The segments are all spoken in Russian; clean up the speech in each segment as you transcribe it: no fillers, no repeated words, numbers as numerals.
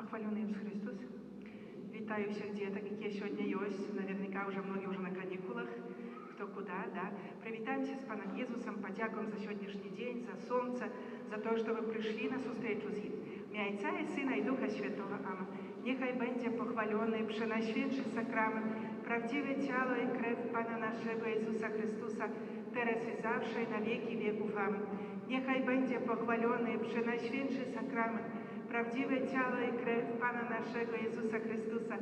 Похваленный Иисус Христос. Вітаю всех деток, які сьогодні есть. Наверняка уже многие уже на каникулах. Кто куда, да. Привітаємося з Паном Єсусом, подякуємо за сьогоднішній день, за сонце, за то, що ви прийшли на зустрічу з ним. Ім'я Отця і Сина і Духа Святого. Amen. Niechaj będzie pochwalony przenajświętszy sakrament, prawdziwe ciało i krew Pana naszego Jezusa Chrystusa, teraz i zawsze i na wieki wieków. Amen. Niechaj będzie pochwalony przenajświętszy sakrament, prawdziwe ciało i krew Pana naszego Jezusa Chrystusa,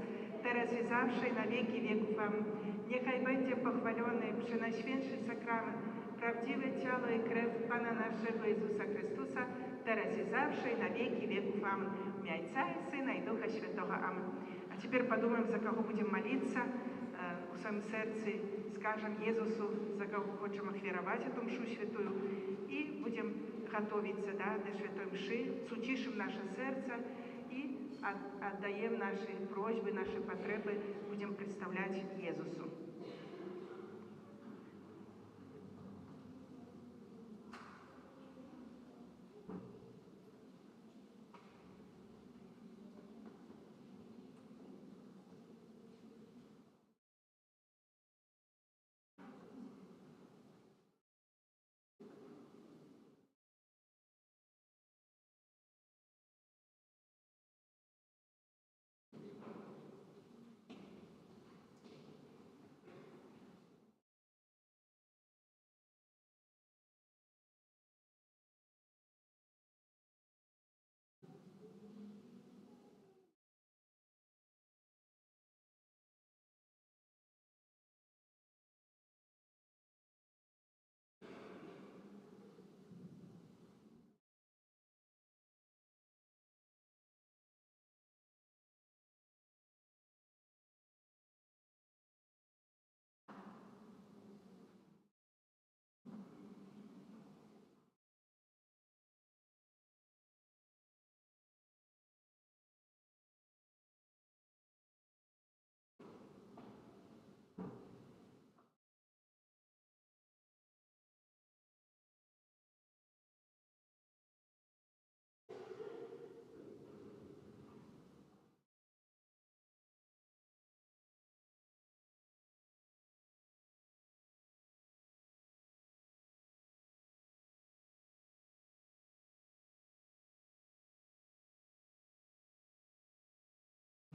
teraz i zawsze i na wieki wieków. Amen. Niechaj będzie pochwalony przenajświętszy sakrament, prawdziwe ciało i krew Pana naszego Jezusa Chrystusa, teraz i zawsze i na wieki wieków. Amen. В имя Отца и Сына и Духа Святого. Amen. А теперь подумаем, за кого будем молиться. У своем сердце скажем Иисусу, за кого хотим охверовать эту мшу святую. И будем готовиться, да, до святой мши, утишим наше сердце и отдаем наши просьбы, наши потребы, будем представлять Иисусу.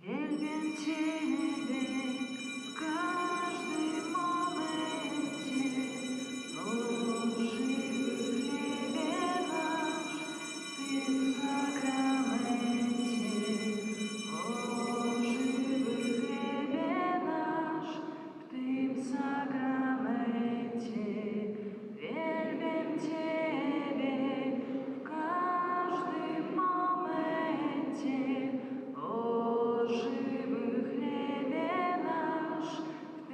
Wielbię Ciebie w każdym momencie, o żywy chlebie nasz, Ty w sakramencie. O żywy chlebie nasz, w tym sakramencie. Wielbię Ciebie w każdym momencie, o żywy chlebie nasz, w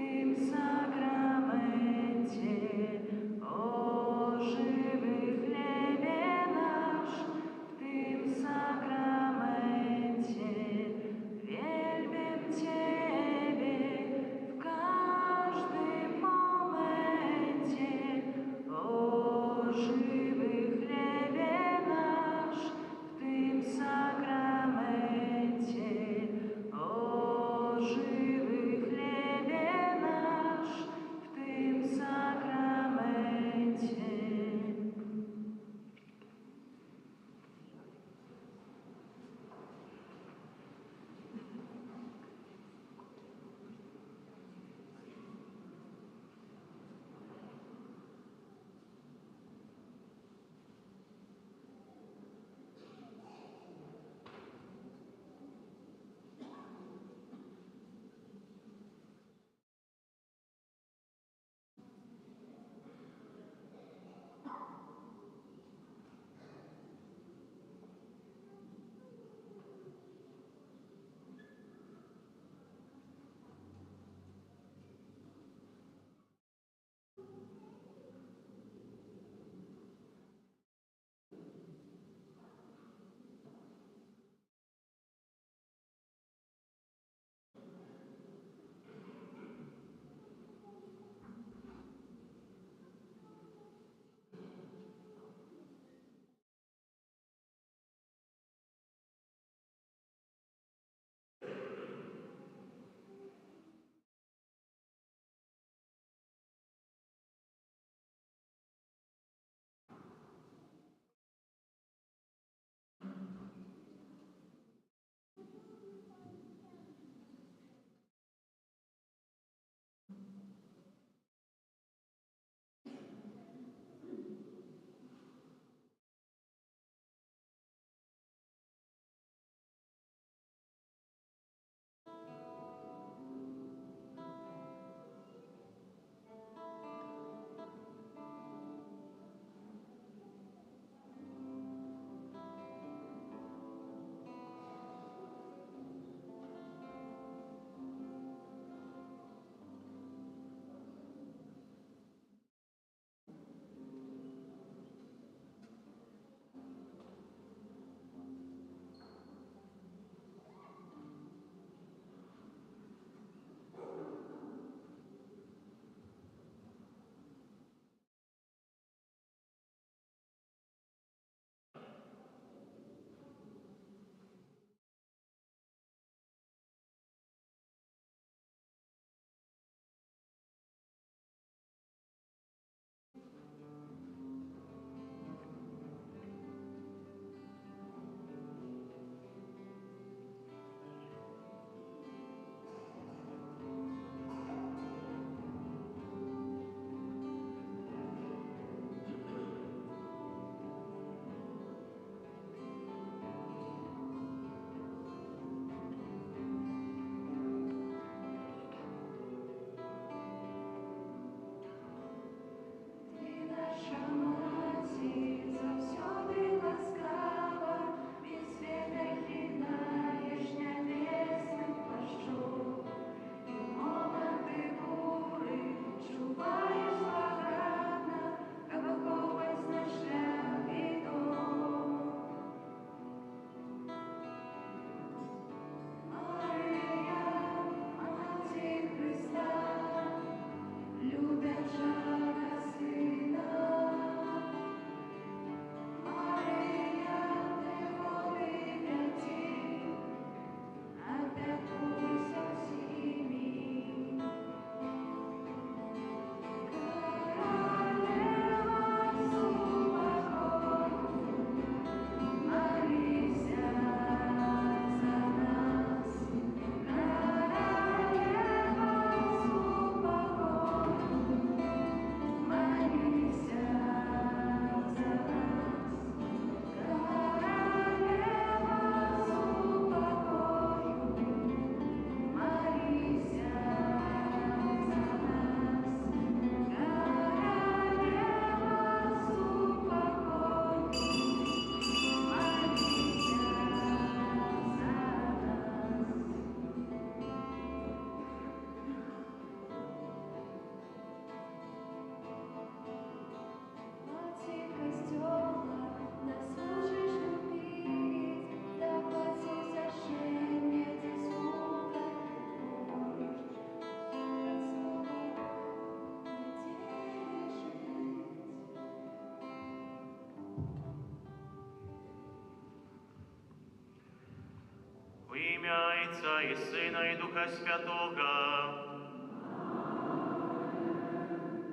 ім'я Отця і Сина, і Духа Святого.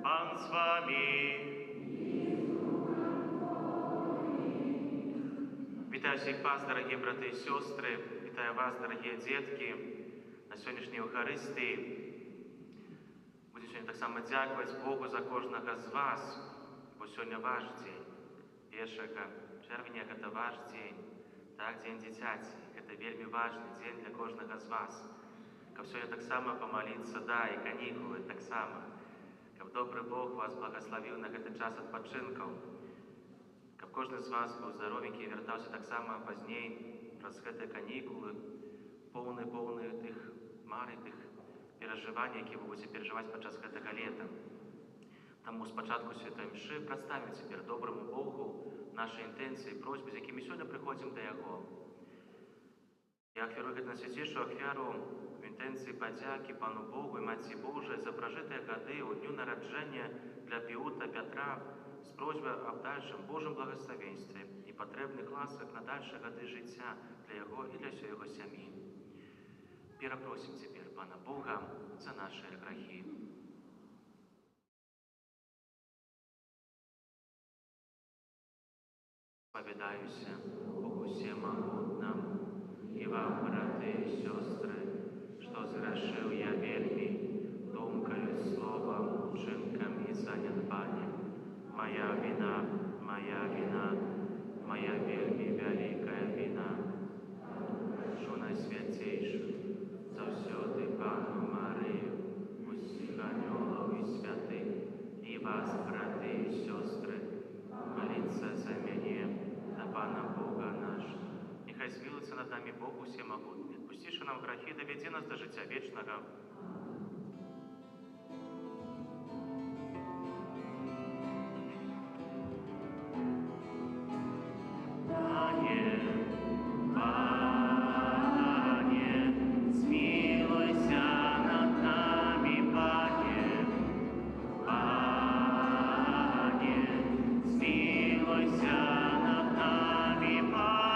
Пан з вами. Вітаю всіх вас, дорогі брати і сестри, вітаю вас, дорогі дітки, на сьогоднішній Євхаристії. Буду сьогодні так само дякувати Богу за кожного з вас, бо сьогодні ваш день. 1 червня – це ваш день, так, День дитяті. Це вельми важний день для кожного з вас. Щоб сьогодні так само помолитися, да, і канікули так само. Щоб добрий Бог вас благословив на цей час відпочинку. Щоб кожен з вас був здоровенький і вертався так само пізніше през ці канікули, повний тих мар і тих переживань, які ви будете переживати під час цього літа. Тому спочатку Святої Мши представимо тепер доброму Богу наші інтенції і просьби, з якими сьогодні приходимо до Його. Я ахвярую на святішу ахвяру в інтенції подяки Пану Богу і Матці Божої за прожиті годи у дню народження для Піута Петра з просьбою об дальшем Божому благословенстві і потрібних ласках на дальші годи життя для Його і для всієї Його сім'ї. Перепросим тепер Пана Бога за наші гріхи. Сповідаюся Богу всемогутному и вам, браты и сестры, что сгрешил я вельми, думкою, словом, вчинком и занедбанием. Моя вина, моя вельми великая вина. Що найсвятейшу, завсёды Пану Марию, усіх анёлов и святых, и вас, браты и сестры, молиться за меня, за Пана Бога нашего. Нехай смилуется над нами Бог всемогутний, отпустивши нам грехи, доведи нас до життя вічного. Пане, смилуйся над нами, Пане, смилуйся над нами, Пане.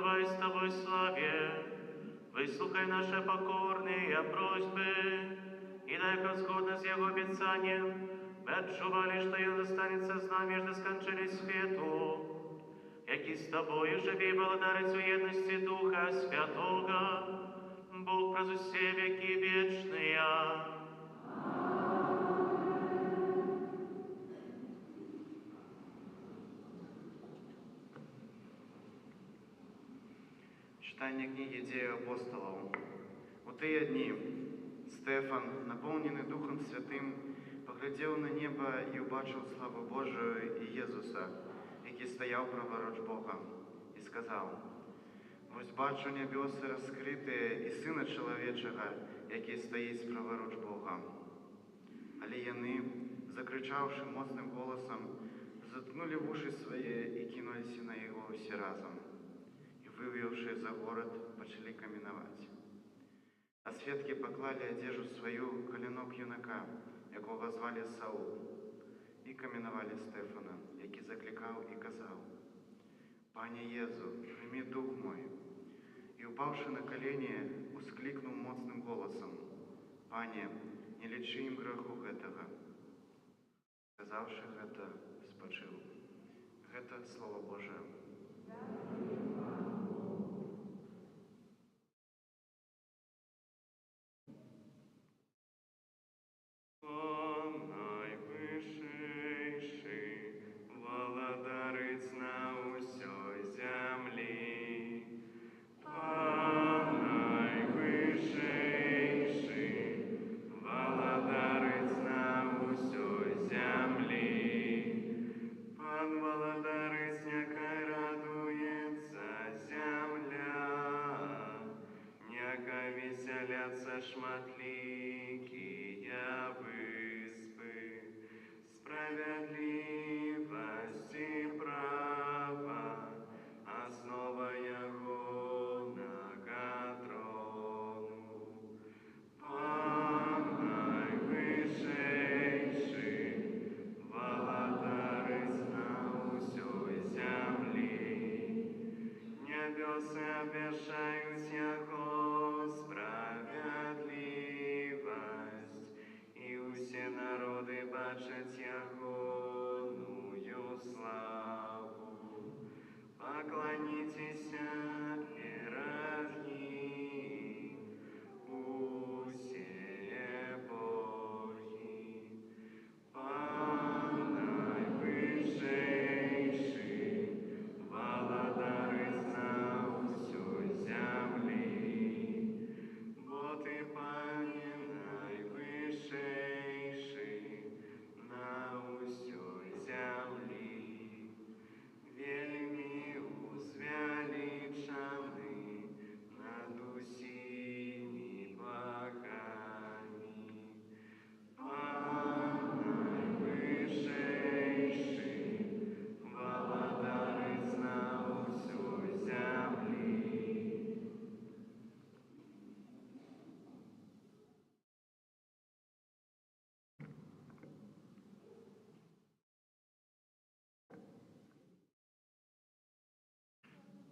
пребывай с тобой в славе. Выслухай наши покорные просьбы, и дай згодно з Його обіцянням, ми відчували, що Він останеться з нами аж до скончання світу, який з тобою живі і благодарить у єдності Духа Святого, Бог през усе веки вечные. Читание книги «Деяний апостолов». У те дни Стефан, наповнений Духом Святим, поглядів на небо і убачив славу Божию і Єсуса, який стояв праворуч Бога, і сказав: «Ось бачу небеса розкриті і Сина Чоловічого, який стоїть праворуч Бога». Але яни, закричавши моцним голосом, заткнули вуші свої і кинулися на його всі разом. Вывевшие за город, почали каменовать. А святки поклали одежду свою коленок юнака, якого звали Саул, і каменовали Стефана, який закликав і казав: «Пане Єзу, прийми дух мой». І, упавши на колени, ускликнув моцним голосом: «Пане, не лечи им греху этого». Сказавши это, спочил. Это Слово Божие.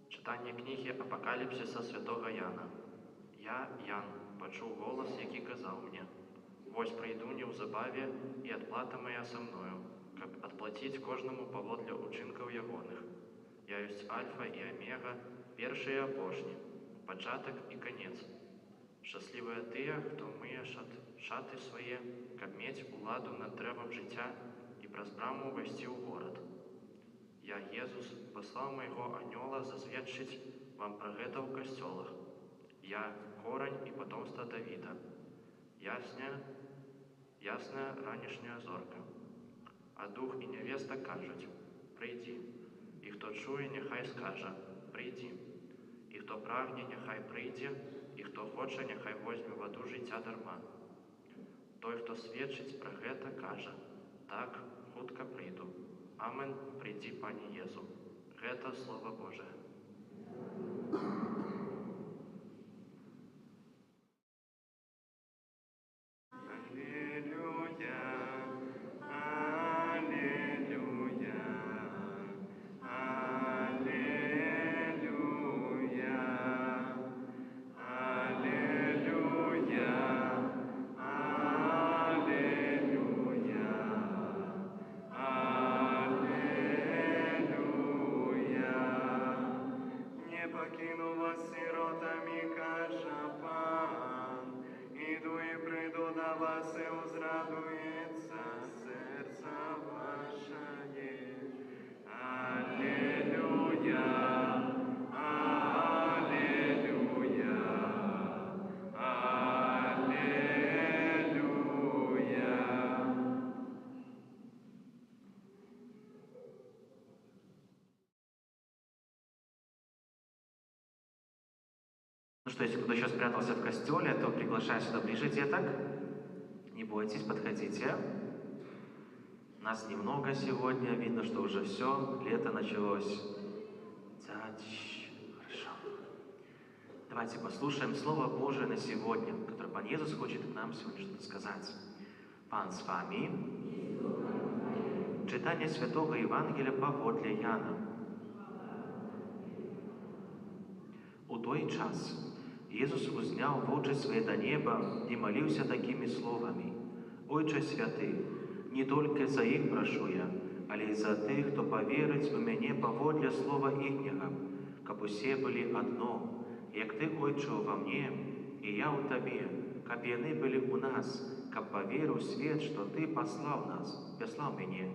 Читання книги Апокаліпсиса святого Яна. Я, Ян, почув голос, який казав мені: «Вось прийду неўзабаве, і адплата моя со мною, каб адплаціць кожнаму паводле учынкаў ягоных. Я ёсць Альфа і Омега, першы і апошні, пачатак і канец. Шчаслівыя тыя, хто мые шаты свае, каб мець уладу над дрэвам жыцця і праз браму увайсці ў горад. Я, Езус, паслаў майго анёла засведчыць вам пра гэта ў касцёлах. Я — корань і потомства Давіда, ясная ранішняя зорка. А дух і невеста кажуць: прийдзі. І хто чуе, няхай скажа: прийдзі. І хто прагне, няхай прийдзе, і хто хоча, няхай возьме ваду жыцця дарма. Той, хто сведчыць пра гэта, кажа: так, хутка прийду. Амен, прийдзі, Пане Езу. Гэта Слово Божие. во сиротами кажа пан, иду и приду до вас и узрадуется сердце ваше. Аллилуйя, аллилуйя, аллилуйя. Ну что, если кто-то еще спрятался в костеле, то приглашаю сюда ближе деток. Не бойтесь, подходите. Нас немного сегодня, видно, что уже все, лето началось. Хорошо. Давайте послушаем Слово Божие на сегодня, которое Пан Иисус хочет нам сегодня что-то сказать. Пан с вами. Читание Святого Евангелия поводле Яна. У той час Ісус узняв очі свої до неба і молився такими словами: «Отче святий, не тільки за їх прошу я, але й за тих, хто повірить у мене поводле слова їхнього, щоб усі були одно, як ти, Отче, во мне, і я у тобі, щоб вони були у нас, щоб повірив світ, що ти послав мене,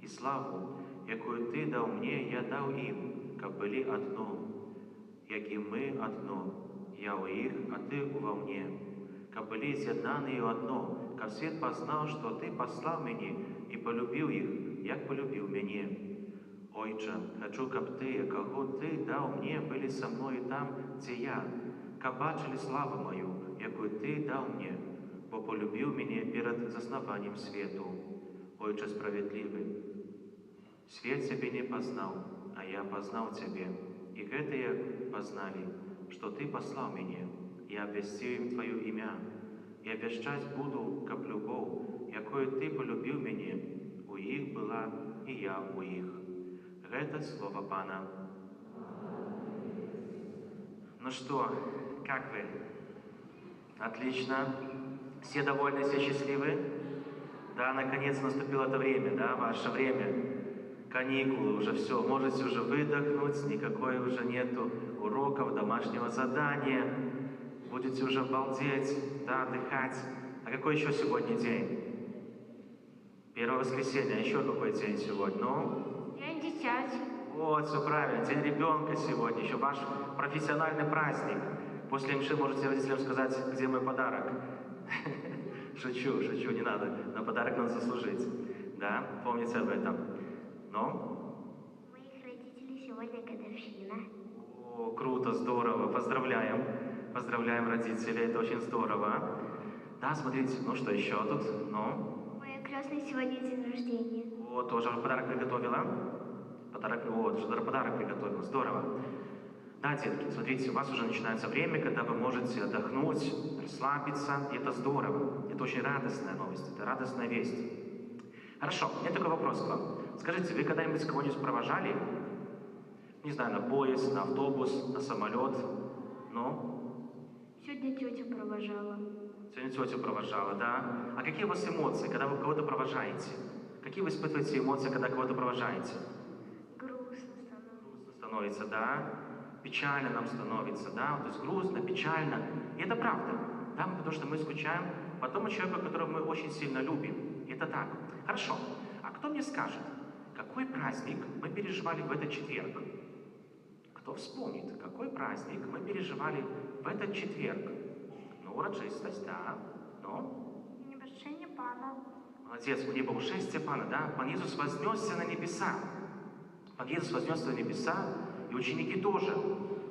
і славу, яку ти дав мені, я дав їм, щоб були одно, як і ми одно. Я у їх, а ти во мне, как были з'єднані одно, как свет познал, что ты послал мені і полюбив їх, як полюбив мене. Отче, хочу, как ты, кого ты дал мне, были со мною там, где я, как бачили славу мою, яку ты дал мне, бо полюбив мене перед заснованием свету. Отче справедливый, свет тебе не познал, а я познал тебе, и это познали, что ты послал меня, и обвестил им твое имя, и обещать буду, как любовь, якою ты полюбил меня, у их была, и я у их». Это слово Пана. Ну что, как вы? Отлично. Все довольны, все счастливы? Да, наконец наступило это время, да, ваше время. Каникулы уже все, можете уже выдохнуть, никакой уже нету уроков, домашнего задания. Будете уже балдеть, да, отдыхать. А какой еще сегодня день? Первое воскресенье, а еще какой день сегодня? Ну? День дитяти. Вот, все правильно, день ребенка сегодня, еще ваш профессиональный праздник. После МШ можете родителям сказать, где мой подарок. Шучу, не надо, но подарок надо заслужить. Да, помните об этом. Но? У моих родителей сегодня годовщина. О, круто, здорово, поздравляем. Поздравляем родителей, это очень здорово. Да, смотрите, ну что еще тут? Ну? Моя крестная сегодня день рождения. О, тоже подарок приготовила? Подарок приготовила, здорово. Да, детки, смотрите, у вас уже начинается время, когда вы можете отдохнуть, расслабиться, и это здорово. Это очень радостная новость, это радостная весть. Хорошо, у меня такой вопрос к вам. Скажите, вы когда-нибудь кого-нибудь провожали? Не знаю, на поезд, на автобус, на самолет? Ну? Сегодня тетя провожала. Сегодня тетя провожала, да? А какие у вас эмоции, когда вы кого-то провожаете? Какие вы испытываете эмоции, когда кого-то провожаете? Грустно становится. Грустно становится, да? Печально нам становится, да? То есть грустно, печально. И это правда, да? Потому что мы скучаем по тому человеку, которого мы очень сильно любим. Это так. Хорошо. А кто мне скажет, какой праздник мы переживали в этот четверг? Кто вспомнит, какой праздник мы переживали в этот четверг? Ну, урочистость, да. Ну? Небожчення Пана. Молодец, у него ушествие Пана, да? Пан Иисус вознесся на небеса. Пан Иисус вознесся на небеса, и ученики тоже.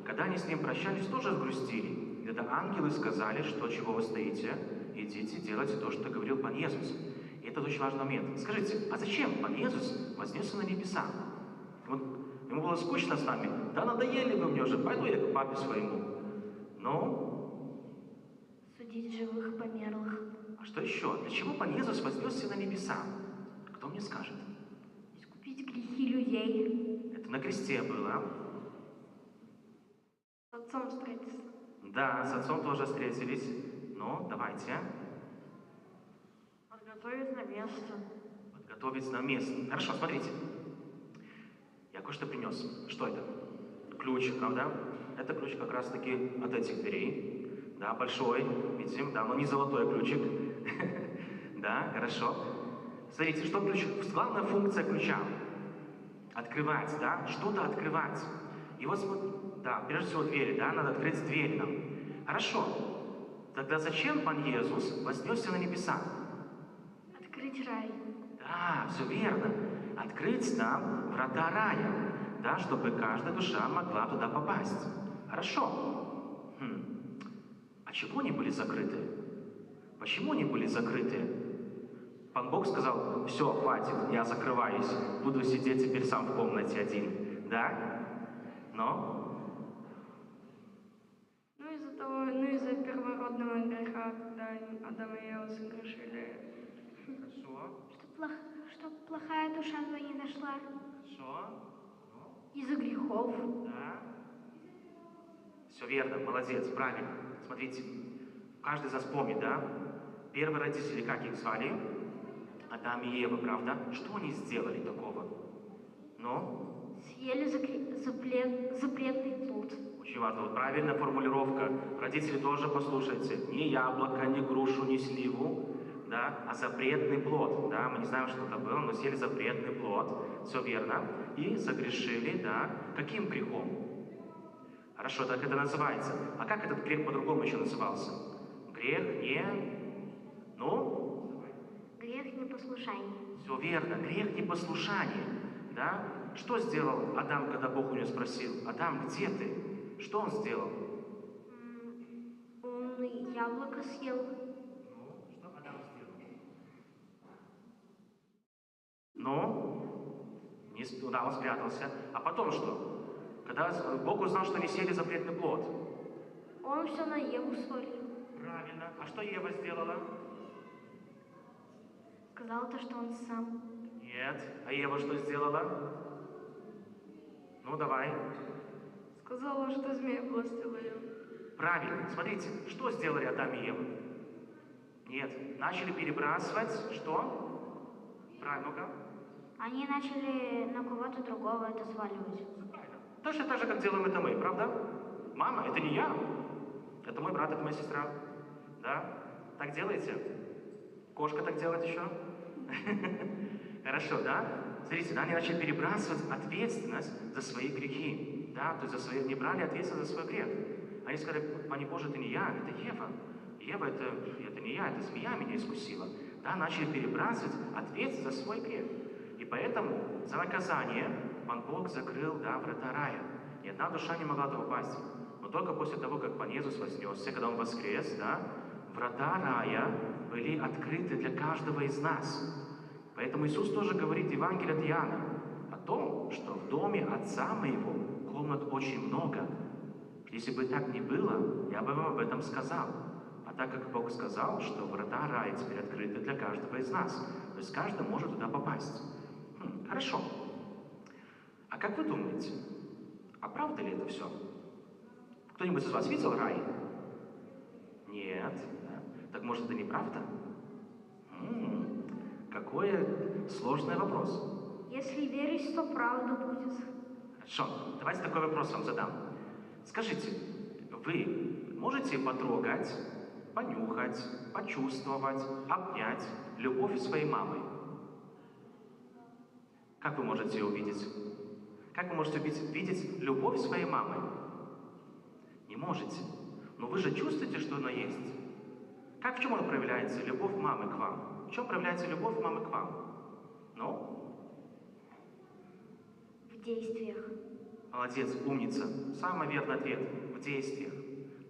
Когда они с Ним прощались, тоже грустили. Когда ангелы сказали, что чего вы стоите, идите, делайте то, что говорил Пан Иисус. И это очень важный момент. Скажите, а зачем Пан Иисус вознесся на небеса? Ему было скучно с нами. Да надоели вы мне уже, пойду я к папе своему. Ну? Судить живых и померлых. А что еще? Для чего Пан Иисус вознесся на небеса? Кто мне скажет? Искупить грехи людей. Это на кресте было. С отцом встретиться. Да, с отцом тоже встретились. Ну, давайте. Подготовить на место. Подготовить на место. Хорошо, смотрите. Я кое-что принес. Что это? Ключ, правда? Это ключ как раз-таки от этих дверей. Да, большой, видим, да, но не золотой ключик. Да, хорошо. Смотрите, что ключ? Главная функция ключа. Открывать, да, что-то открывать. И вот, да, прежде всего двери, да, надо открыть дверь нам. Хорошо. Тогда зачем Пан Иисус вознесся на небеса? Открыть рай. Да, все верно. Открыть нам врата рая, да, чтобы каждая душа могла туда попасть. Хорошо. А чего они были закрыты? Почему они были закрыты? Пан Бог сказал: все, хватит, я закрываюсь, буду сидеть теперь сам в комнате один. Да? Но? Из-за первородного греха, когда Адам и Ева согрешили. Хорошо. Чтоб плохая душа туда не дошла. Хорошо. Из-за грехов. Да. Все верно, молодец, правильно. Смотрите, каждый из нас помнит, да? Первые родители, как их звали? Адам и Ева, правда? Что они сделали такого? Ну? Съели запретный плод. Очень важно, вот правильная формулировка. Родители тоже послушайте. Не яблоко, не грушу, не сливу, да, а запретный плод. Да, мы не знаем, что это было, но съели запретный плод. Все верно. И согрешили, да. Каким грехом? Хорошо, так это называется. А как этот грех по-другому еще назывался? Грех не... Ну? Грех непослушания. Все верно. Грех непослушания. Да? Что сделал Адам, когда Бог у него спросил: Адам, где ты? Что он сделал? Он яблоко съел. Ну, что Адам сделал? Ну, не, да, он спрятался. А потом что? Когда Бог узнал, что они съели запретный плод. Он все на Еву свалил. Правильно. А что Ева сделала? Сказал то, что он сам. Нет. А Ева что сделала? Ну, давай. Сказала, что змея властила ее. Правильно. Смотрите, что сделали Адам и Ева? Нет. Начали перебрасывать. Что? Правильно, ну-ка. Они начали на кого-то другого это сваливать. Правильно. Точно так же, как делаем это мы, правда? Мама, это не я. Это мой брат, это моя сестра. Да? Так делаете? Кошка так делает еще? Хорошо, да? Смотрите, да, они начали перебрасывать ответственность за свои грехи. Да, то есть не брали ответственность за свой грех. Они сказали: Пане Боже, это не я, это Ева. Ева, это не я, это змея меня искусила. Да, начали перебрасывать ответственность за свой грех. И поэтому за наказание Пан Бог закрыл, да, врата рая. Ни одна душа не могла туда попасть. Но только после того, как Пан Иисус вознесся, когда Он воскрес, да, врата рая были открыты для каждого из нас. Поэтому Иисус тоже говорит в Евангелии от Иоанна о том, что в доме Отца Моего комнат очень много. Если бы так не было, я бы вам об этом сказал. А так как Бог сказал, что врата рая теперь открыты для каждого из нас, то есть каждый может туда попасть. Хорошо. А как вы думаете, а правда ли это все? Кто-нибудь из вас видел рай? Нет. Да? Так может, это неправда? Какой сложный вопрос. Если верить, то правда будет. Хорошо, давайте такой вопрос вам задам. Скажите, вы можете потрогать, понюхать, почувствовать, обнять любовь своей мамы? Как вы можете ее увидеть? Как вы можете видеть любовь своей мамы? Не можете. Но вы же чувствуете, что она есть. Как в чем она проявляется, любовь мамы к вам? В чем проявляется любовь мамы к вам? Ну? В действиях. Молодец, умница. Самый верный ответ. В действиях.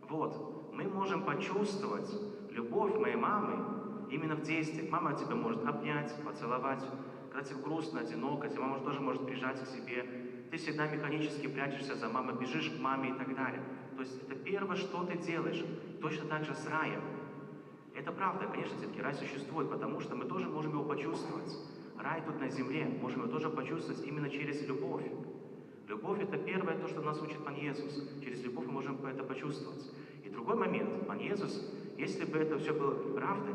Вот. Мы можем почувствовать любовь моей мамы именно в действиях. Мама тебя может обнять, поцеловать. Когда тебе грустно, одиноко, тебя мама тоже может прижать к себе. Ты всегда механически прячешься за мамой, бежишь к маме и так далее. То есть это первое, что ты делаешь. Точно так же с раем. Это правда, конечно, все-таки рай существует, потому что мы тоже можем его почувствовать. Рай тут на земле, можем его тоже почувствовать именно через любовь. Любовь — это первое, то, что нас учит Пан Иисус. Через любовь мы можем это почувствовать. И другой момент. Пан Иисус, если бы это все было правдой,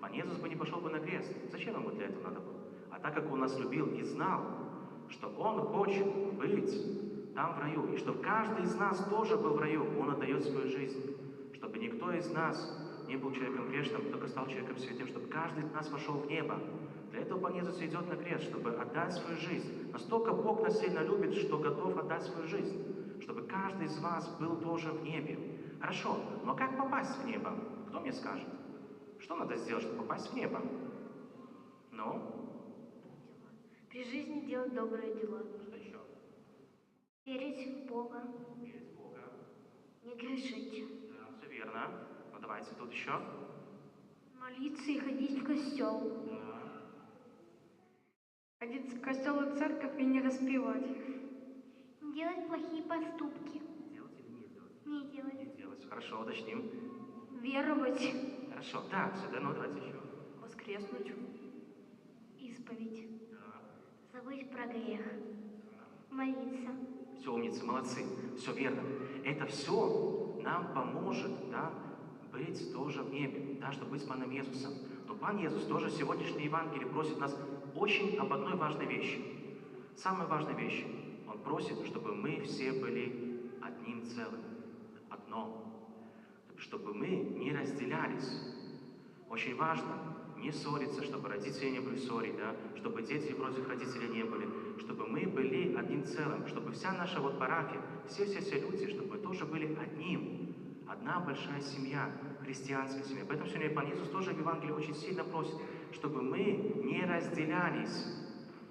Пан Иисус бы не пошел бы на крест. Зачем ему для этого надо было? А так как Он нас любил и знал, что Он хочет быть там в раю. И чтобы каждый из нас тоже был в раю, Он отдает свою жизнь. Чтобы никто из нас не был человеком грешным, только стал человеком святым, чтобы каждый из нас вошел в небо. Для этого Пан Иисус идет на крест, чтобы отдать свою жизнь. Настолько Бог нас сильно любит, что готов отдать свою жизнь, чтобы каждый из вас был тоже в небе. Хорошо, но как попасть в небо? Кто мне скажет? Что надо сделать, чтобы попасть в небо? Ну? При жизни делать добрые дела. Что еще? Верить в Бога. Верить в Бога. Не грешить. Да, все верно. Ну давайте тут еще. Молиться и ходить в костел. Да. Ходить в костел и церковь и не распевать. Делать плохие поступки. Делать или не делать? Не делать. Не делать. Хорошо, уточним. Веровать. Хорошо, да, сюда, ну давайте еще. Воскреснуть. Исповедь. Да. Забыть про грех. Молиться. Все, умницы, молодцы, все верно. Это все нам поможет, да, быть тоже в небе, да, чтобы быть с Паном Иисусом. Но Пан Иисус тоже в сегодняшней Евангелии просит нас очень об одной важной вещи. Самой важной вещи. Он просит, чтобы мы все были одним целым, одно. Чтобы мы не разделялись. Очень важно не ссориться, чтобы родители не были в ссоре, да, чтобы дети против родителей не были, чтобы мы были одним целым, чтобы вся наша вот парафия, все люди, чтобы мы тоже были одним. Одна большая семья, христианская семья. Поэтому сегодня Пан Иисус тоже в Евангелии очень сильно просит, чтобы мы не разделялись,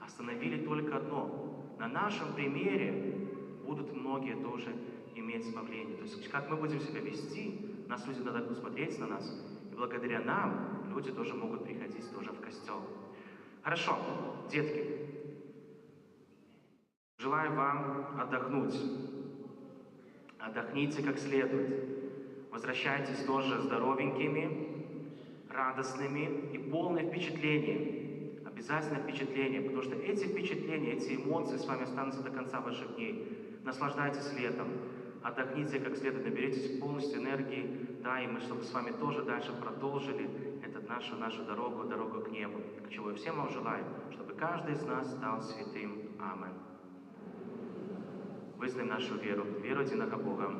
а становили только одно. На нашем примере будут многие тоже иметь избавление. То есть как мы будем себя вести, нас люди будут смотреть на нас, и благодаря нам люди тоже могут приходить тоже в костел. Хорошо, детки, желаю вам отдохнуть. Отдохните как следует. Возвращайтесь тоже здоровенькими, радостными и полными впечатлениями. Обязательно впечатления, потому что эти впечатления, эти эмоции с вами останутся до конца ваших дней. Наслаждайтесь летом, отдохните как следует, наберитесь полностью энергии, да, и мы, чтобы с вами тоже дальше продолжили нашу дорогу к небу. Чего я всем вам желаю, чтобы каждый из нас стал святым. Аминь. Вызнаем нашу веру, веру единого Бога.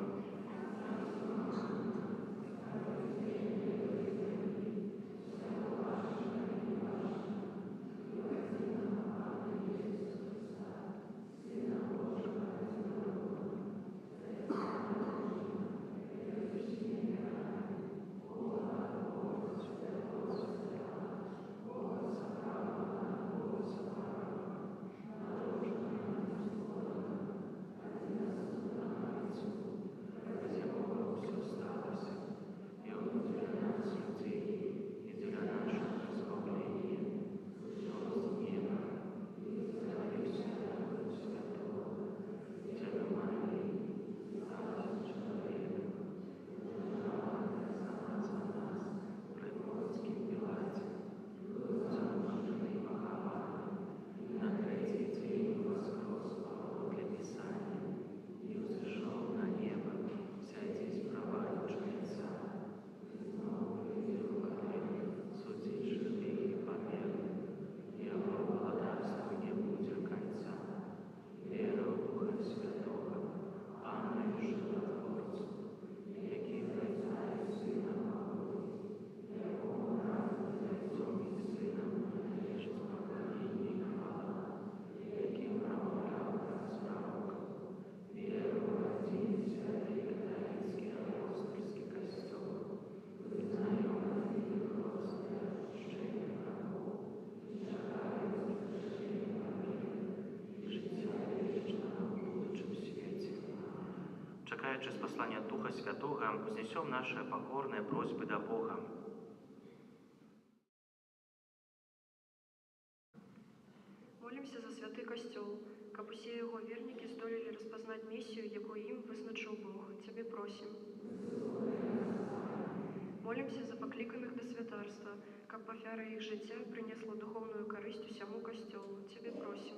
Чекаючи з послання Духа Святого, вознесем наши покорные просьбы до Бога. Молимся за святий костьол, каб усі його вірники здоліли розпознати місію, яку їм визначив Бог. Тебе просим. Молимся за покликаних до святарства, каб офяра їх життя принесла духовную користь усьому костьолу. Тебе просим.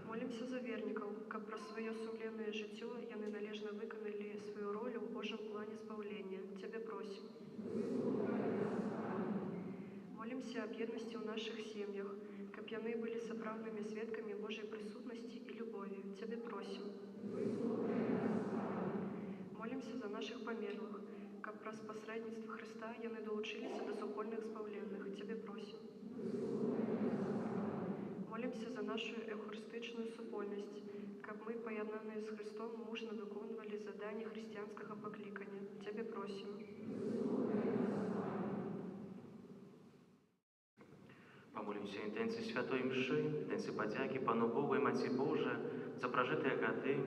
Молимся за верников, каб про свое сумленное життя яны належно виконали свою роль у Божьем плане збавлення. Тебе просим. Молимся об едности в наших семьях, каб яны былі сапраўднымі сведкамі Божай прысутнасці і любові. Цябе просім. Молімся за нашых памерлых, каб праз пасрэдніцтва Хрыста яны далучыліся да супольных збаўленых. Цябе просім. Молімся за нашу еўхарыстычную супольнасць, каб мы, паяднаныя з Христом, мужна выконвалі заданні хрысціянскага паклікання. Цябе просім. Помолимся інтенції Святої Мши, інтенції подяки Пану Богу і Матці Боже за прожитые годы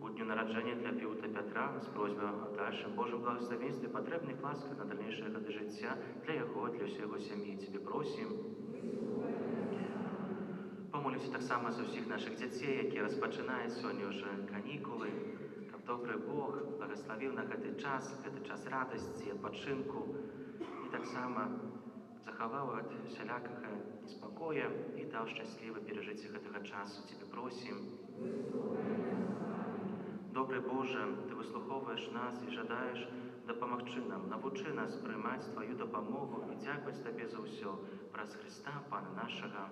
у дню народження для Піута Петра з просьбою о дальшем Божому благословенстві, потребних ласках на дальнейшие годы життя для його, для всієї його сім'ї. Тебе просим. Помолимся так само за всіх наших дітей, які розпочинають сьогодні вже канікули, щоб добрий Бог благословив на цей час радості, відпочинку і так само заховав від всілякого неспокоя і дав щасливо пережити цього часу. Тебе просим. Добрий Боже, Ти вислуховуєш нас і жадаєш допомогти нам, навчи нас приймати Твою допомогу і дякувати Тобі за все. Праз Христа, Пана нашого.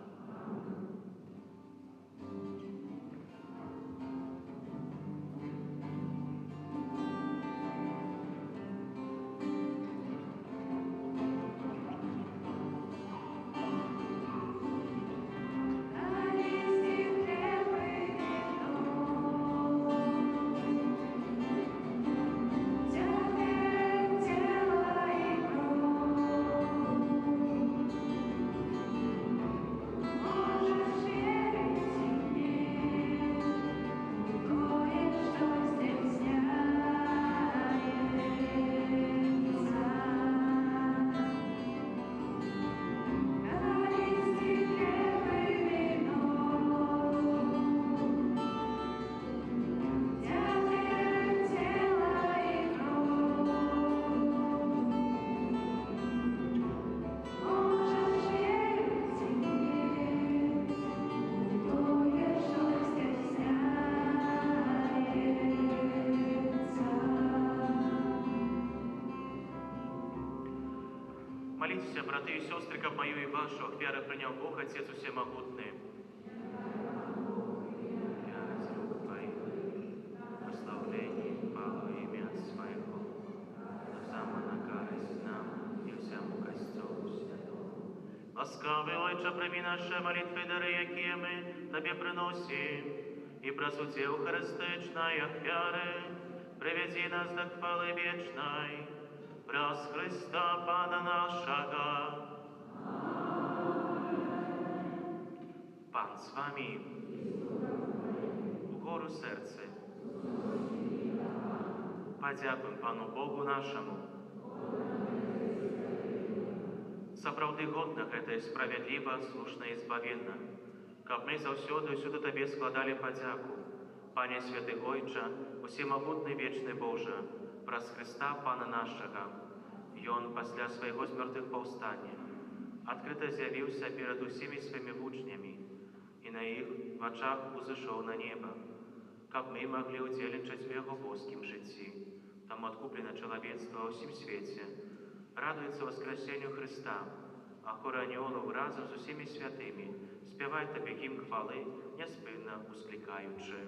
Молитесь, браты и сестры, как мою и вашу, ах, веры принял Бог, Отец Всемогутный. Я из рук Твоих, прославление, пало имя Своего, но само на карость нам и всему костелу святому. Ласкавый Отче, прими наши молитвы, дары, якие мы Тебе приносим, и просути Eucharistycznej ofiary, приведи нас до хвалы вечной, праз Христа Пана нашего. Пан з вами. Угору серце. Подякуем Пану Богу нашему. Сапраўды годна гэта і справядліва, слушна і збавенна, каб мы заўсёды ўсюды Табе складалі падзяку. Пане Святы Ойча, усемагутны вечны Божа, праз Христа Пана нашага. Ён пасля свайго смертных паўстання адкрыта з'явіўся перад усімі сваімі вучнямі і на іх вачах узышоў на неба, каб мы маглі ўдзельнічаць у яго боскім жыцці. Там адкуплена чалавецтва ва ўсім свеце, радуецца воскресенню Христа, а хор анёлаў разам з усімі святымі спявай Табе гімн хвалы, няспынна усклікаючы.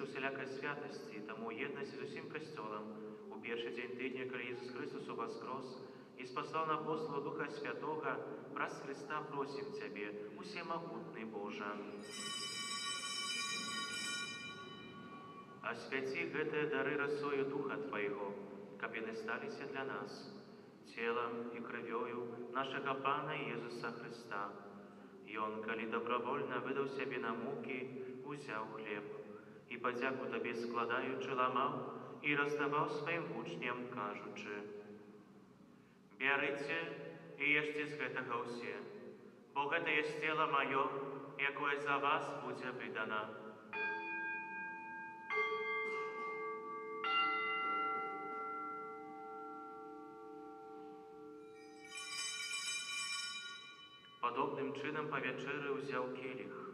у всілякої святості, тому єдності з усім Костьолом, у перший день тижня, коли Ісус Христос воскрес, и спасал на апостола Духа Святого, праз Христа просим Тебе, усемогутный Боже. Освяти гэтые дары росою Духа Твоего, каб яны сталіся для нас, телом и кровью нашего Пана Иисуса Христа. И Он, коли добровольно выдал себе на муки, узял хлеб, и подяку Тебе складаючи ламал, и раздавал своим учням, кажучи: «Берите и ешьте з гэтага ўсе, бо гэта есть тело Мое, якое за вас будзе выдано». Подобным чином по вечері узяв келіх,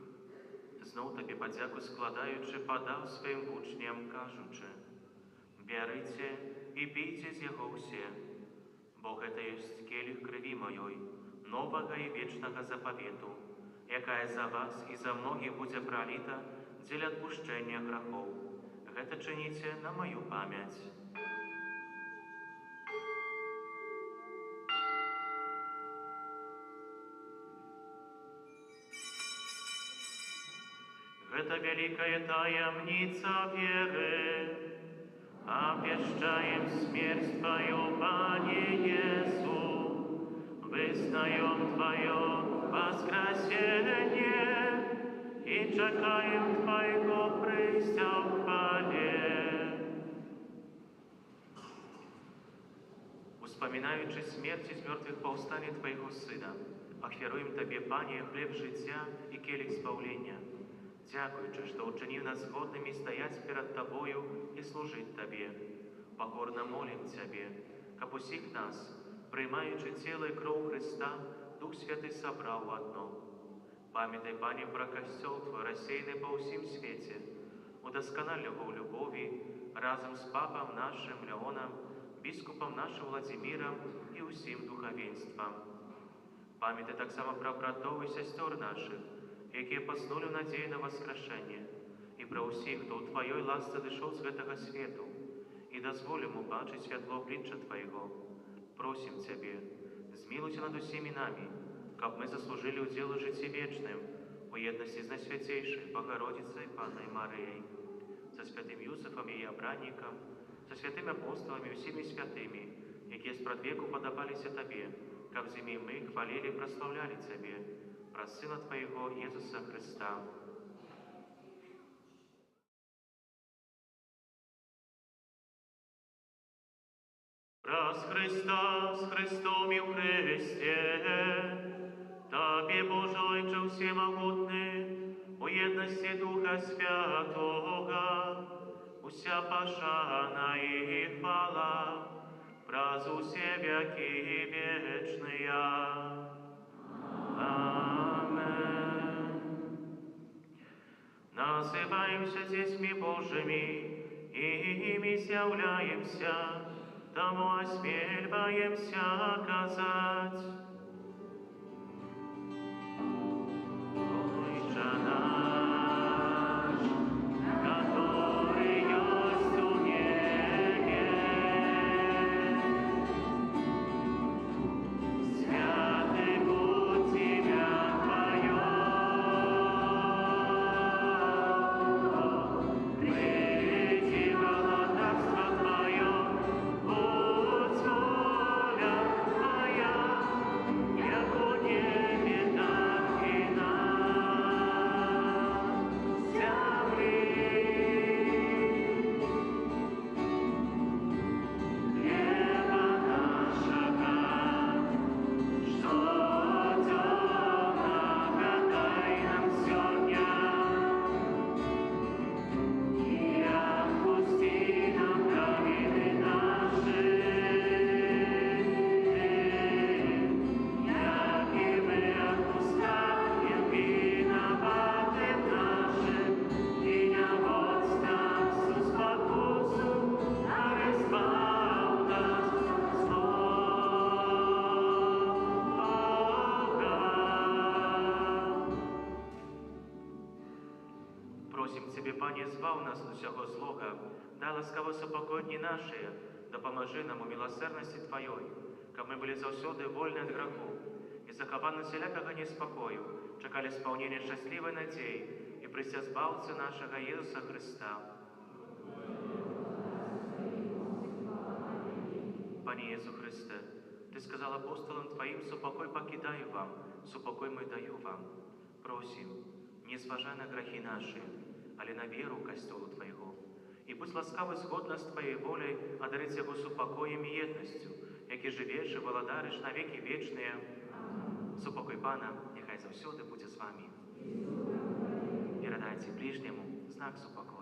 знов Тобі подяку складаючи, подав своїм учням, кажучи: «Берите і пійте з його все, бо гэта есть келіх крові Моєї, нового і вечного заповіту, якая за вас і за многих буде пролита для отпущення грехов. Гэта чините на мою память». Это великая таямница веры, обвещаем смерть Твою, Пане Иису, вызнаем Твое воскресение и чекаем Твоего прийстя в хвале. Успоминаючи смерть из мертвых повстания Твоего Сына, ахвяруем Тебе, Пане, хлеб життя и келих збавлення. Дякуючи, що учинив нас згодними стоять перед Тобою і служить Тобі. Покорно молим Тебе, как усіх нас, приймаючи тіло і кров Христа, Дух Святий собрав в одно. Пам'ятай, Пане, про Костьол Твой, розсеяний по всім світі, удосконали його в любові, разом з Папом нашим Леоном, біскупом нашим Владимиром і усім духовенством. Пам'ятай так само про братов і сестер наших, які поснули в надії на воскрешення, і про усіх, хто у Твоїй ласці дійшов з гэтага світу, і дозволим убачить світло обличчя Твоєго. Просим Тебе, змилуйся над усіми нами, каб ми заслужили удел житті вічним, у єдності з Найсвятейшою Богородицею Панною Марією, со святим Юсифом і обранником, со святими апостолами і усіми святими, які спрадвеку подобалися Тобі, каб зимі ми хвалили і прославляли Тебе, про Сына Твоего Иисуса Христа. Раз Христа с Христом и в Христе, Тобі, Боже Отче всемогутний, у єдності Духа Святого, уся пошана и хвала, праз усе веки вечные. Амен. Называемся детьми Божьими, и ими являемся, тому осмеливаемся оказать. Отче наш, который есть у небе, святый будь имя Твое, приди владарство Твое, будь воля Твоя, збав нас від усього злога, дай ласкаво супокойні наші, допоможи нам у милосердності Твоєї, каб ми були завсюди вольні від греху і заховані всілякого неспокою, чекали сповнення щасливої надії і прися збавця нашого Ісуса Христа. Пане Ісу Христе, Ти сказал апостолам Твоим, супокой покидаю вам, супокой мой даю вам. Просим, не зважай на грехи наши, але на веру костелу Твоего. И пусть ласкаво згодно с Твоей волей одарить его супокоем и едностью, яки живеш и володариш на веки вечные. Супокой Пана, нехай завсюди буде з вами. Передайте ближнему знак супокою.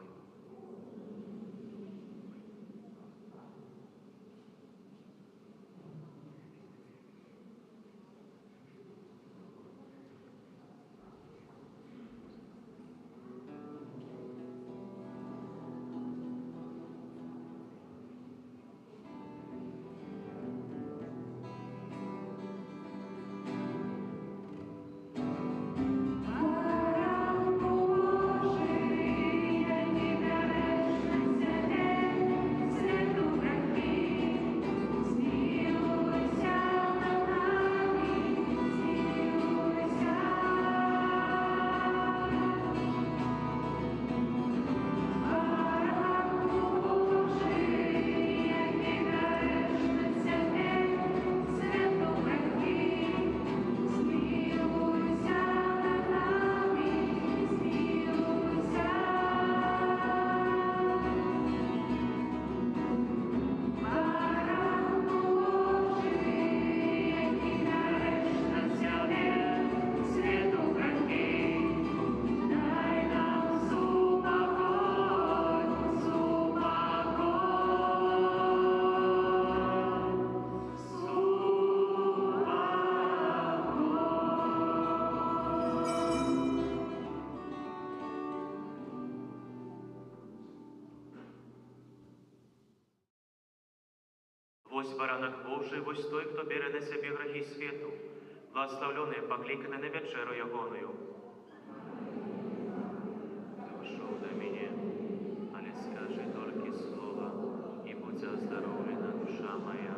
Вось баранок Божий, вось той, хто бере на себе грехи світу, благословлений, покликаний на вечеру Ягоною. Дошел до меня, але скажи только слово, и будь оздоровлена душа моя.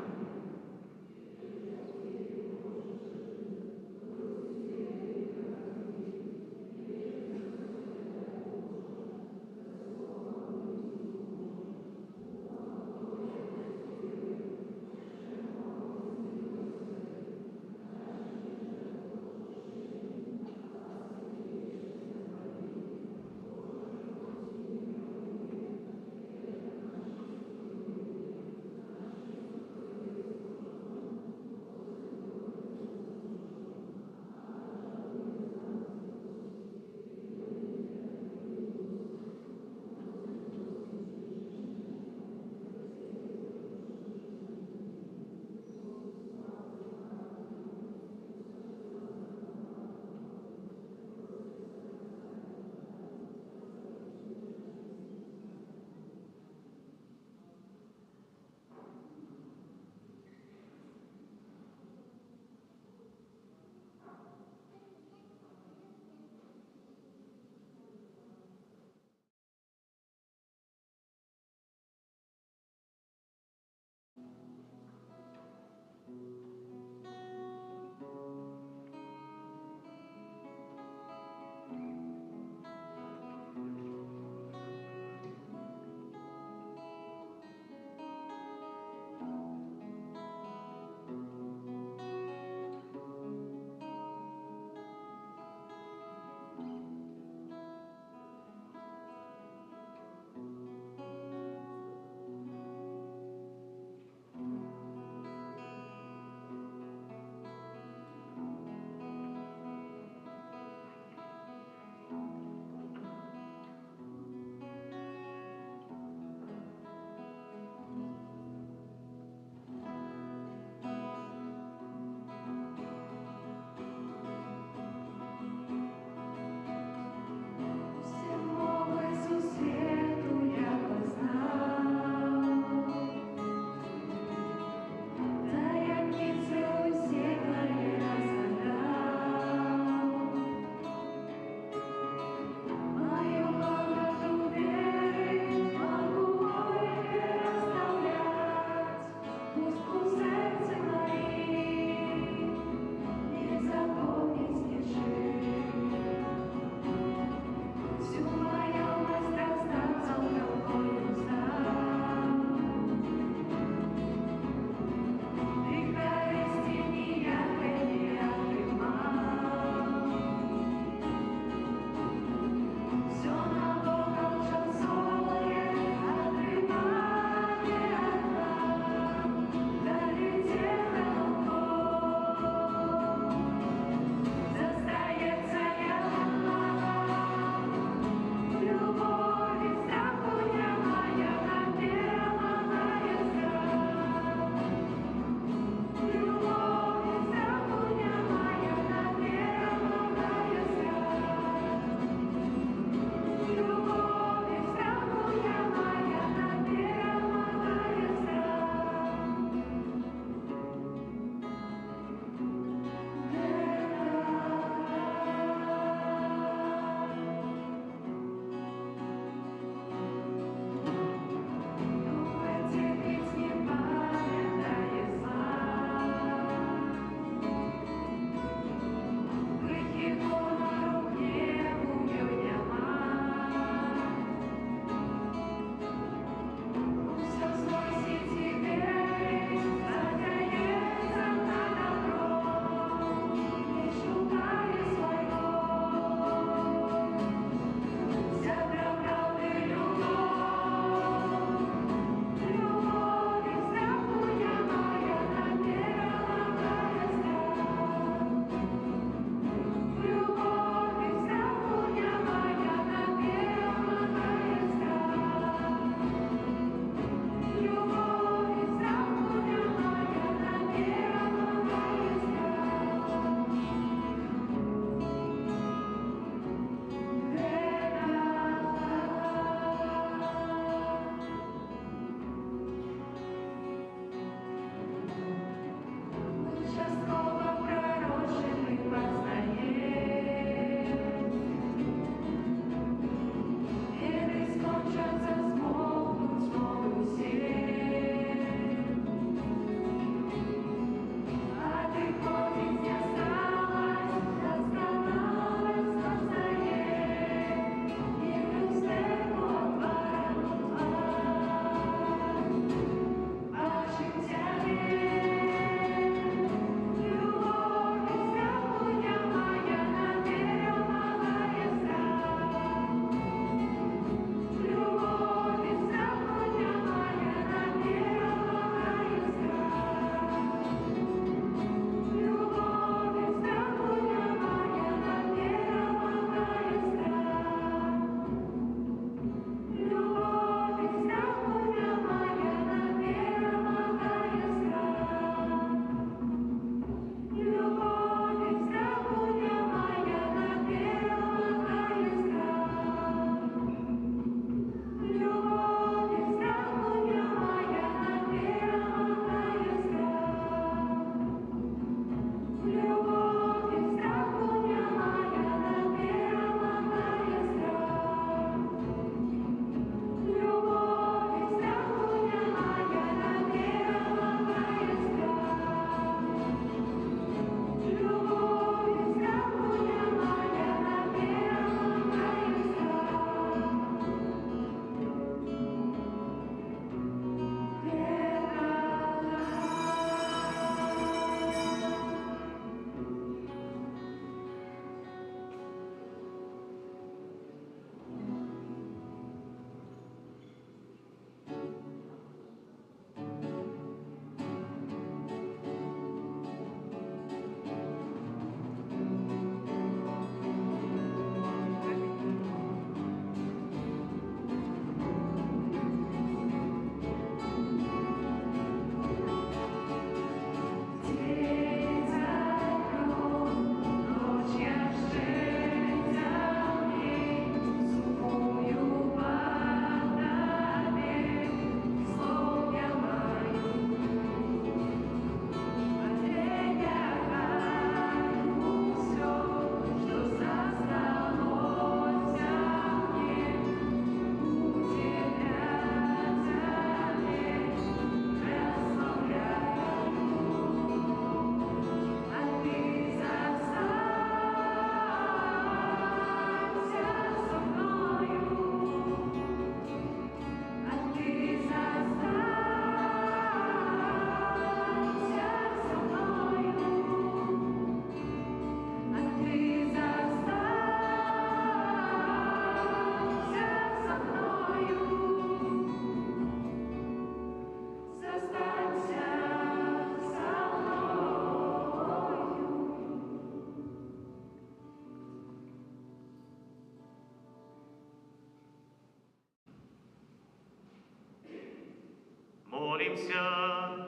помолимся.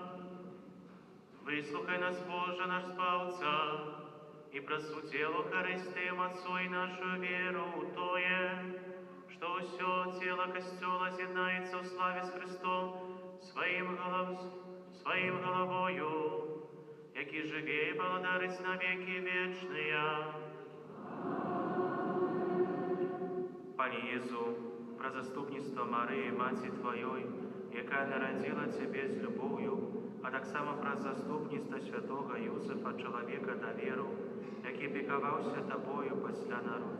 Выслухай нас, Боже, наш Спавца, и просудел Христем Отцой нашу веру у Тое, что все тело Костела з'єднається в славе с Христом своим головою, який живе и благодарить на веки вечные. Пане Єзу, про заступництво Марии, Мати Твоей, яка народила Тебе с любовью, а так само про заступництво святого Юсифа, человека на веру, який піклувався Тобою після народу.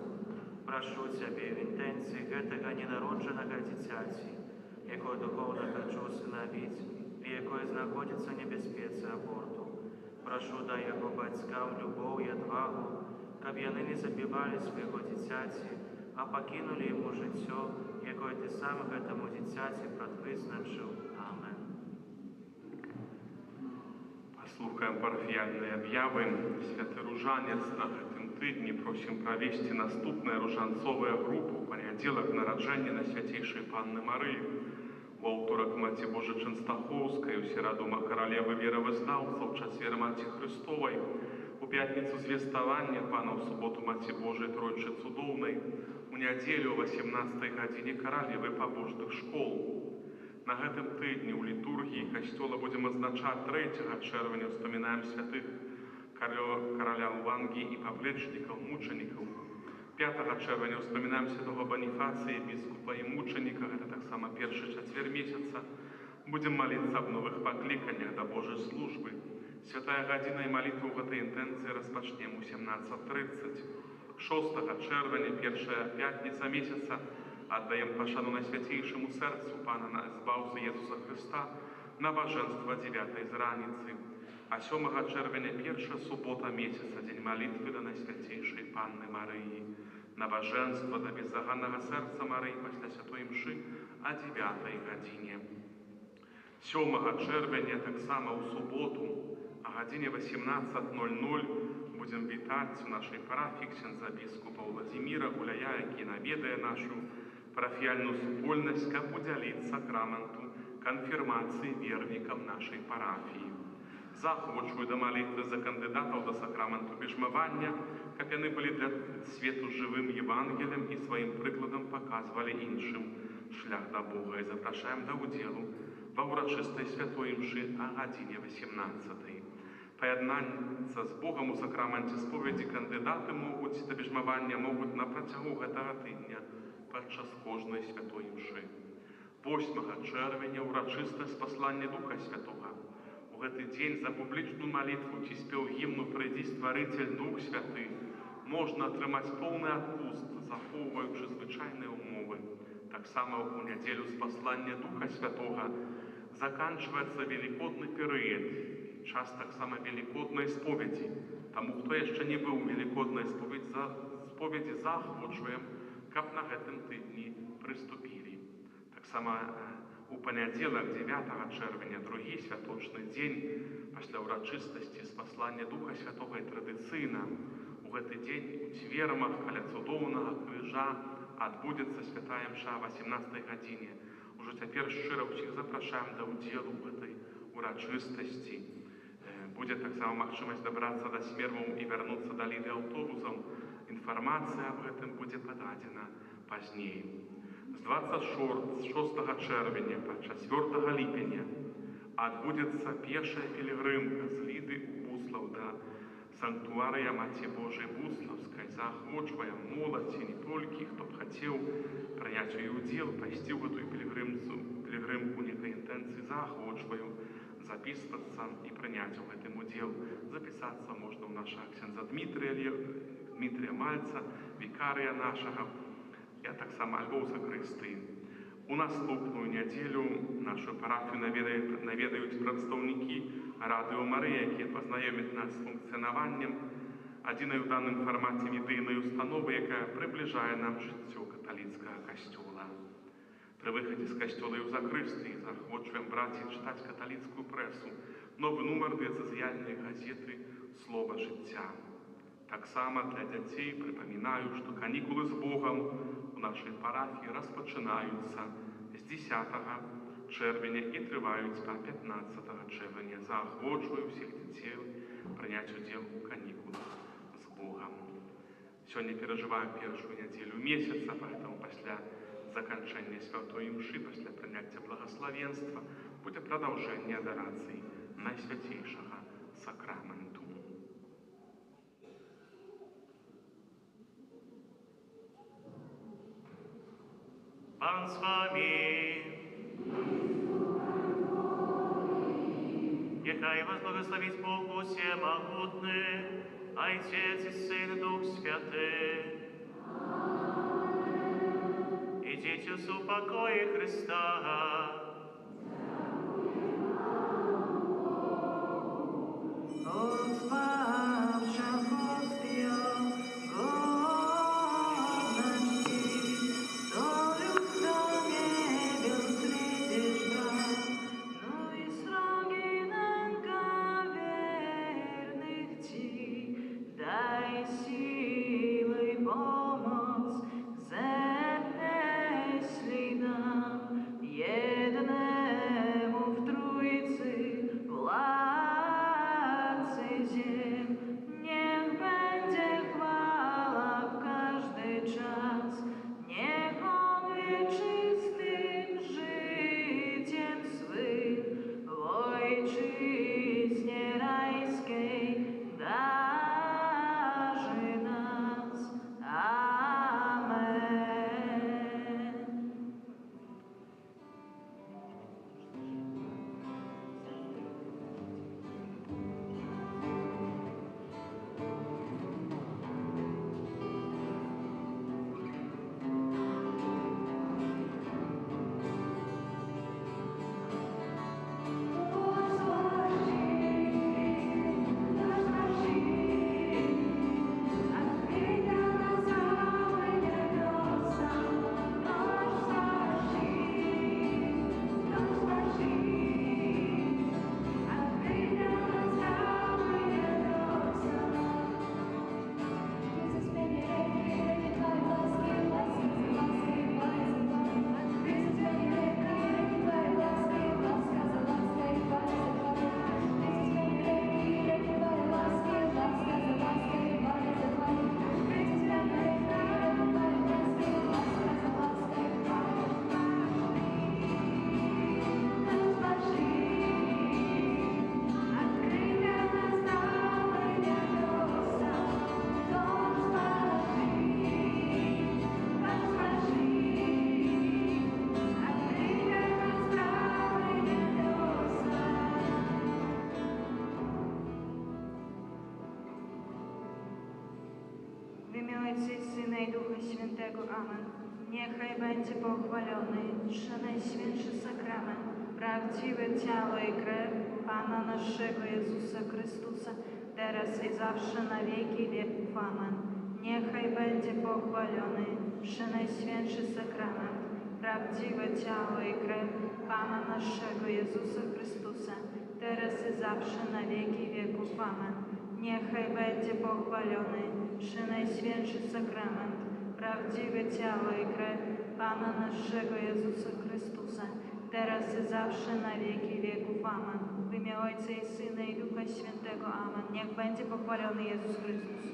Прошу Тебе в інтенції гэтага ненародженого дитяті, якого духовно хочу усиновити, і якое знаходиться в небезпеці аборту. Прошу, дай його батькам любов і відвагу, каб яны не забивали свого дитяті, а покинули йому життя, якое Ти сам гэтому дитяті предвизначив. Амен. Слухаем парафіяльні об'яви. Святий Ружанець на гэтым тыдні просім правесці наступнае ружанцовая група ў панядзелак нараджэння на свяцейшай Панны Марыі. У аўторак Маці Божа Чэнстахоўскай, у сераду каралевы веравызнаўцаў, чацвер Маці Христовай, у пятніцу звеставання Пана, у суботу Маці Божай Тройчы Цудоўнай, у нядзелю о 18 гадзіне каралевы пабожных школ. На гэтым тыдні ў літургіі касцёла будзем адзначаць 3 чэрвеня, успамінаем святых караля Лвангі і паплечнікаў, мучанікаў. 5 чэрвеня успамінаем святого Боніфацыя, біскупа і мучаніка, гэта таксама першы чацвер месяца. Будзем маліцца аб новых пакліканнях да Божай службы. Святая гадзіна і малітву ў гэтай інтэнцыі распачнем у 17:30. 6 чэрвеня, першая пятніца месяца, аддаем пашану Найсвяцейшаму сэрцу Пана Збаўцы Езуса Христа, набажэнства 9 з раніцы. А 7 чэрвеня, першая субота месяца, дзень малітвы да Найсвяцейшай Панны Марыі. Набажэнства да беззаганнага сэрца Марыі пасля святой імшы о 9 гадзіне. 7 чэрвеня, таксама ў суботу, о гадзіне 18:00 будзем вітаць у нашай парафіі ксяндза біскупа Владзіміра Гуляя, які наведае нашу парафіяльную супольнасць, каб удзяліць сакраменту канфірмацыі вернікам нашай парафіі. Захвочваю да малітвы за кандыдатаў да сакраменту бежмавання, каб яны былі для свету жывым Евангелем і сваім прыкладам паказвалі іншым шлях да Бога. І запрашаем да ўдзелу ва ўрачыстай святой імшы о гадзіне 18. Паяднацца з Богам у сакраменце споведзі кандыдаты могуць да бежмавання могуць на працягу гэтага тыдня падчас кожнай святой імшы. 8 чэрвеня ўрачыстасць паслання Духа Святога. У гэты дзень за публічную малітву ці спеў гімну «Прыйдзі, Стварыцель, Дух Святы» можна атрымаць поўны адпуст, захоўваючы звычайныя ўмовы. Таксама у нядзелю з паслання Духа Святога заканчваецца велікодны перыяд, час таксама велікоднай споведзі. Таму, хто яшчэ не быў у велікоднай споведзі, захвочваем, каб на гэтым тыдні прыступілі. Таксама у панядзелак 9 чэрвеня, другі святочны дзень, пасля ўрачыстасці з паслання Духа Святога і традыцыйна у гэты дзень у цвермах каля цудоўнага крыжа адбудзецца святая імша о 18 гадзіне. Ужо цяпер шчыра ўсіх запрашаем да ўдзелу ў гэтай урачыстасці. Будзе таксама магчымасць дабрацца да смермаў і вярнуцца да ліды аўтобусам. Інфармацыя аб гэтым будзе пададзена пазней. З 26 чэрвеня па 4 ліпеня адбудзецца першая пілігрымка з ліды ў Буслаў да санктуарыя Маці Божай Буслаўскай. Заахвочваем моладзь і не толькі, хто б хацеў прыняць у ёй удзел, пайсці ў гэтую пілігрымку некай інтэнцыі, заахвочваю запісвацца і прыняць у гэтым удзел. Запісацца можна ў нашага ксяндза Дмітрія Мальца, вікарыя нашага, а таксама альбо ў закрысты. У наступную нядзелю нашу парафію наведаюць прадстаўнікі Радыё Марыя, якія пазнаёмяць нас з функцыянаваннем адзінай у даным фармаце медыйнай установы, якая прыбліжае нам жыццё каталіцкага касцёла. Пры выхадзе з касцёла і ў закрысты захвочваем браць і чытаць каталіцкую прэсу, новы нумар дыяцэзіяльнай газеты «Слова жыцця». Таксама для дзяцей прыпамінаю, што канікулы з Богам у нашай парафіі распачынаюцца з 10 червня і тривають по 15 червня. Заохочую всіх дітей прийняти уділ у канікулах з Богом. Сьогодні переживаємо першу неділю місяця, поэтому після закінчення святої мши, після прийняття благословенства, буде продовження адорації Найсвятейшого Сакраменту. Pan z wami. Niechaj was błogosławić Bóg Всемогутny, Ojciec i Syn, Duch Święty. Idźcie z upokoju Chrysta. Amen. Niechaj będzie pochwalony Przenajświętszy Sakrament, prawdziwe ciało i krew Pana naszego Jezusa Chrystusa, teraz i zawsze na wieki wieków. Amen. Niechaj będzie pochwalony Przenajświętszy Sakrament, prawdziwe ciało i krew Pana naszego Jezusa Chrystusa, teraz i zawsze na wieki wieków. Amen. Niechaj będzie pochwalony Przenajświętszy Sakrament, prawdziwe ciało i krew Pana naszego Jezusa Chrystusa, teraz i zawsze na wieki wieków. Amen. W imię Ojca i Syna i Ducha Świętego. Amen. Niech będzie pochwalony Jezus Chrystus.